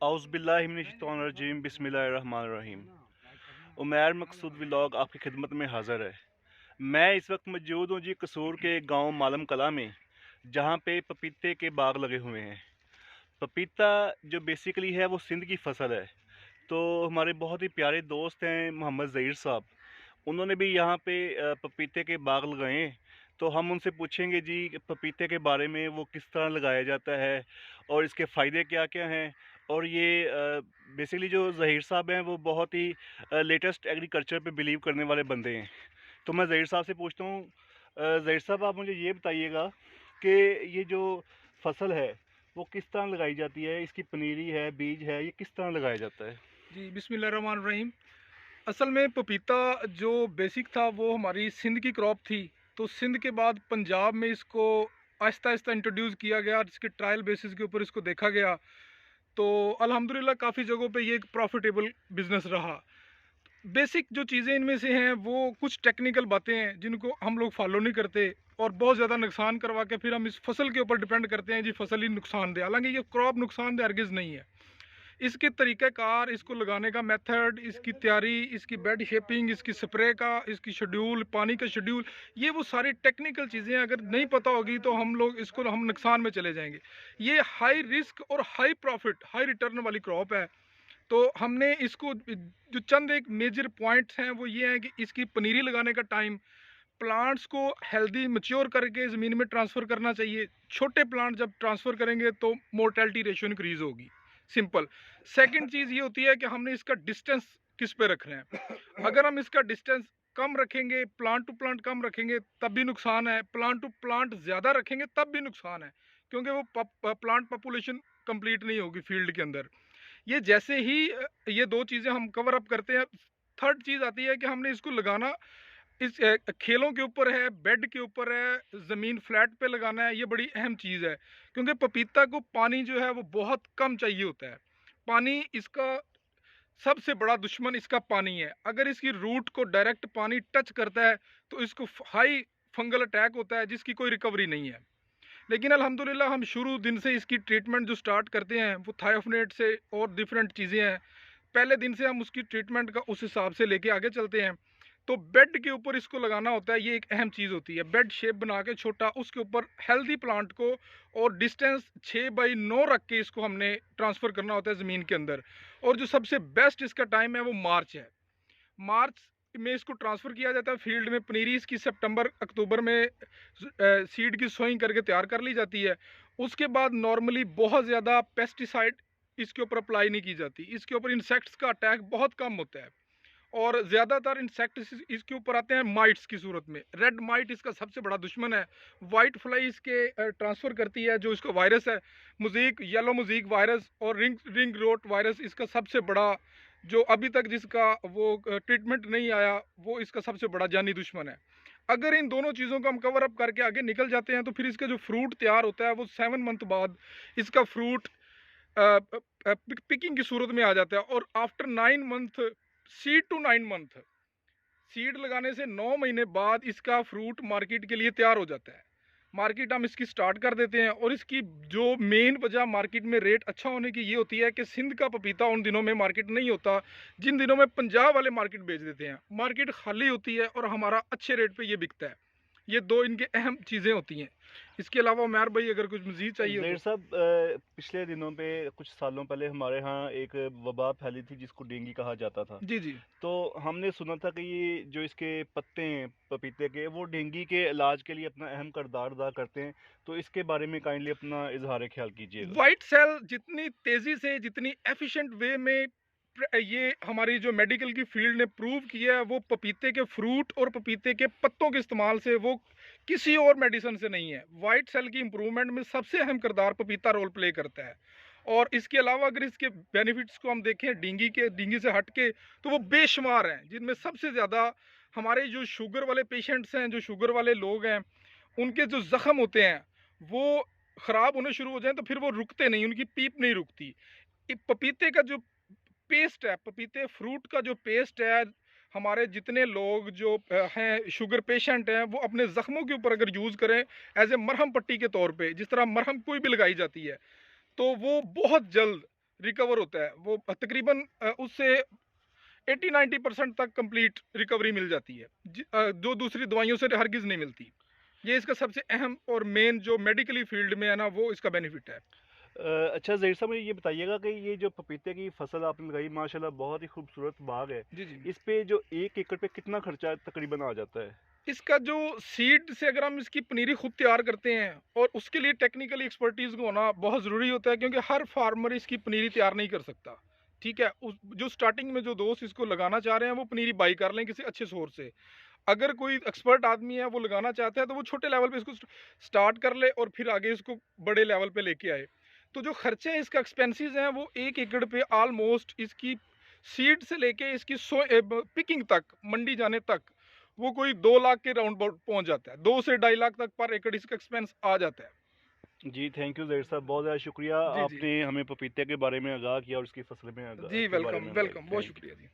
औज़ुबिल्लाहिमिनश्शैतानिर्रजीम बिस्मिल्लाहिर्रहमानिर्रहीम। उमैर मकसूद व्लॉग आपकी खिदमत में हाज़िर है। मैं इस वक्त मौजूद हूँ जी कसूर के गांव मालम कला में, जहाँ पे पपीते के बाग लगे हुए हैं। पपीता जो बेसिकली है वो सिंध की फसल है। तो हमारे बहुत ही प्यारे दोस्त हैं मोहम्मद ज़हीर साहब, उन्होंने भी यहाँ पे पपीते के बाग लगाए हैं। तो हम उनसे पूछेंगे जी कि पपीते के बारे में, वो किस तरह लगाया जाता है और इसके फ़ायदे क्या क्या हैं। और ये बेसिकली जो ज़हीर साहब हैं वो बहुत ही लेटेस्ट एग्रीकल्चर पे बिलीव करने वाले बंदे हैं। तो मैं ज़हीर साहब से पूछता हूँ, ज़हीर साहब आप मुझे ये बताइएगा कि ये जो फसल है वो किस तरह लगाई जाती है, इसकी पनीरी है, बीज है, ये किस तरह लगाया जाता है? जी, बिस्मिल्लाहिर्रहमानिर्रहीम। असल में पपीता जो बेसिक था वो हमारी सिंध की क्रॉप थी। तो सिंध के बाद पंजाब में इसको आहिस्ता आहिस्ता इंट्रोड्यूस किया गया और इसके ट्रायल बेसिस के ऊपर इसको देखा गया। तो अल्हम्दुलिल्लाह काफ़ी जगहों पे ये एक प्रॉफिटेबल बिजनेस रहा। बेसिक जो चीज़ें इनमें से हैं वो कुछ टेक्निकल बातें हैं जिनको हम लोग फॉलो नहीं करते और बहुत ज़्यादा नुकसान करवा के फिर हम इस फसल के ऊपर डिपेंड करते हैं जी फसल ही नुकसानदेह। हालांकि ये क्रॉप नुकसानदेह हरगिज़ नहीं है। इसके तरीक़ाकार, इसको लगाने का मेथड, इसकी तैयारी, इसकी बेड शेपिंग, इसकी स्प्रे का, इसकी शेड्यूल, पानी का शेड्यूल, ये वो सारी टेक्निकल चीज़ें अगर नहीं पता होगी तो हम नुकसान में चले जाएंगे। ये हाई रिस्क और हाई प्रॉफिट, हाई रिटर्न वाली क्रॉप है। तो हमने इसको जो चंद एक मेजर पॉइंट्स हैं वो ये हैं कि इसकी पनीरी लगाने का टाइम, प्लांट्स को हेल्दी मैच्योर करके ज़मीन में ट्रांसफ़र करना चाहिए। छोटे प्लांट जब ट्रांसफ़र करेंगे तो मोर्टेलिटी रेशियो इंक्रीज़ होगी, सिंपल। सेकंड चीज़ ये होती है कि हमने इसका डिस्टेंस किस पे रखना है। अगर हम इसका डिस्टेंस कम रखेंगे, प्लांट टू प्लांट कम रखेंगे तब भी नुकसान है, प्लांट टू प्लांट ज़्यादा रखेंगे तब भी नुकसान है, क्योंकि वो प्लांट पॉपुलेशन कंप्लीट नहीं होगी फील्ड के अंदर। ये जैसे ही ये दो चीज़ें हम कवर अप करते हैं, थर्ड चीज़ आती है कि हमने इसको लगाना इस खेलों के ऊपर है, बेड के ऊपर है, ज़मीन फ्लैट पे लगाना है, ये बड़ी अहम चीज़ है। क्योंकि पपीता को पानी जो है वो बहुत कम चाहिए होता है। पानी इसका सबसे बड़ा दुश्मन इसका पानी है। अगर इसकी रूट को डायरेक्ट पानी टच करता है तो इसको हाई फंगल अटैक होता है जिसकी कोई रिकवरी नहीं है। लेकिन अल्हम्दुलिल्लाह हम शुरू दिन से इसकी ट्रीटमेंट जो स्टार्ट करते हैं वो थायोफनेट से और डिफरेंट चीज़ें हैं। पहले दिन से हम उसकी ट्रीटमेंट का उस हिसाब से लेके आगे चलते हैं। तो बेड के ऊपर इसको लगाना होता है, ये एक अहम चीज़ होती है। बेड शेप बना के छोटा, उसके ऊपर हेल्दी प्लांट को और डिस्टेंस 6 बाई 9 रख के इसको हमने ट्रांसफ़र करना होता है ज़मीन के अंदर। और जो सबसे बेस्ट इसका टाइम है वो मार्च है। मार्च में इसको ट्रांसफ़र किया जाता है फील्ड में। पनीरी इसकी सितंबर अक्टूबर में सीड की सोइंग करके तैयार कर ली जाती है। उसके बाद नॉर्मली बहुत ज़्यादा पेस्टिसाइड इसके ऊपर अप्लाई नहीं की जाती। इसके ऊपर इंसेक्ट्स का अटैक बहुत कम होता है और ज़्यादातर इंसेक्ट्स इसके ऊपर आते हैं माइट्स की सूरत में। रेड माइट इसका सबसे बड़ा दुश्मन है। वाइट फ्लाई इसके ट्रांसफ़र करती है जो इसका वायरस है। मोज़ेक, येलो मोज़ेक वायरस और रिंग रिंग रोट वायरस इसका सबसे बड़ा, जो अभी तक जिसका वो ट्रीटमेंट नहीं आया, वो इसका सबसे बड़ा जानी दुश्मन है। अगर इन दोनों चीज़ों को हम कवर अप करके आगे निकल जाते हैं तो फिर इसका जो फ्रूट तैयार होता है वो 7 मंथ बाद इसका फ्रूट पिकिंग की सूरत में आ जाता है। और after 9 month, seed to 9 month, seed लगाने से 9 महीने बाद इसका फ्रूट मार्केट के लिए तैयार हो जाता है। मार्केट हम इसकी स्टार्ट कर देते हैं और इसकी जो मेन वजह मार्केट में रेट अच्छा होने की ये होती है कि सिंध का पपीता उन दिनों में मार्केट नहीं होता जिन दिनों में पंजाब वाले मार्केट बेच देते हैं। मार्केट खाली होती है और हमारा अच्छे रेट पे ये बिकता है। ये दो इनके अहम चीज़ें होती हैं। इसके अलावा उमर भाई अगर कुछ मज़ीद चाहिए हो ज़हीर तो। साहब, पिछले दिनों पे कुछ सालों पहले हमारे यहाँ एक वबा फैली थी जिसको डेंगू कहा जाता था। जी जी। तो हमने सुना था कि ये जो इसके पत्ते हैं पपीते के, वो डेंगू के इलाज के लिए अपना अहम किरदार अदा करते हैं। तो इसके बारे में काइंडली अपना इजहार ख्याल कीजिएगा। वाइट सेल जितनी तेज़ी से, जितनी एफिशिएंट वे में ये हमारी जो मेडिकल की फील्ड ने प्रूव किया है, वो पपीते के फ्रूट और पपीते के पत्तों के इस्तेमाल से, वो किसी और मेडिसिन से नहीं है। वाइट सेल की इंप्रूवमेंट में सबसे अहम किरदार पपीता रोल प्ले करता है। और इसके अलावा अगर इसके बेनिफिट्स को हम देखें डेंगू से हट के, तो वो बेशुमार हैं, जिनमें सबसे ज़्यादा हमारे जो शुगर वाले पेशेंट्स हैं, जो शुगर वाले लोग हैं, उनके जो ज़ख्म होते हैं वो ख़राब होने शुरू हो जाएँ तो फिर वो रुकते नहीं, उनकी पीप नहीं रुकती। पपीते का जो पेस्ट है, पपीते फ्रूट का जो पेस्ट है, हमारे जितने लोग जो हैं शुगर पेशेंट हैं, वो अपने ज़ख्मों के ऊपर अगर यूज़ करें एज़ ए मरहम पट्टी के तौर पे, जिस तरह मरहम कोई भी लगाई जाती है, तो वो बहुत जल्द रिकवर होता है, वो तकरीबन उससे 80-90% तक कंप्लीट रिकवरी मिल जाती है, जो दूसरी दवाइयों से हरगिज़ नहीं मिलती। ये इसका सबसे अहम और मेन जो मेडिकली फील्ड में है ना, वो इसका बेनिफिट है। अच्छा ज़हीर साहब, मुझे ये बताइएगा कि ये जो पपीते की फसल आपने लगाई, माशाल्लाह बहुत ही खूबसूरत बाग है। जी, जी। इस पे जो 1 एकड़ पे कितना खर्चा तकरीबन आ जाता है? इसका जो सीड से अगर हम इसकी पनीरी खुद तैयार करते हैं, और उसके लिए टेक्निकली एक्सपर्टीज़ को होना बहुत ज़रूरी होता है, क्योंकि हर फार्मर इसकी पनीरी तैयार नहीं कर सकता। ठीक है? उस जो स्टार्टिंग में जो दोस्त इसको लगाना चाह रहे हैं, वो पनीरी बाई कर लें किसी अच्छे सोर्स से। अगर कोई एक्सपर्ट आदमी है, वो लगाना चाहता है, तो वो छोटे लेवल पे इसको स्टार्ट कर ले और फिर आगे इसको बड़े लेवल पे लेके आए। तो जो खर्चे हैं, इसका एक्सपेंसेस हैं, वो 1 एकड़ पे ऑलमोस्ट इसकी सीड से लेके इसकी पिकिंग तक, मंडी जाने तक, वो कोई 2 लाख के राउंड अबाउट पहुँच जाता है। 2 से ढाई लाख तक पर एकड़ इसका एक्सपेंस आ जाता है। जी, थैंक यू ज़हीर साहब, बहुत ज़्यादा शुक्रिया। जी, जी। आपने हमें पपीते के बारे में आगाह किया और उसकी फसल में जी, के बारे वेलकम, में आगाह वेलकम। किया। बहुत थैंक यू। शुक्रिया जी।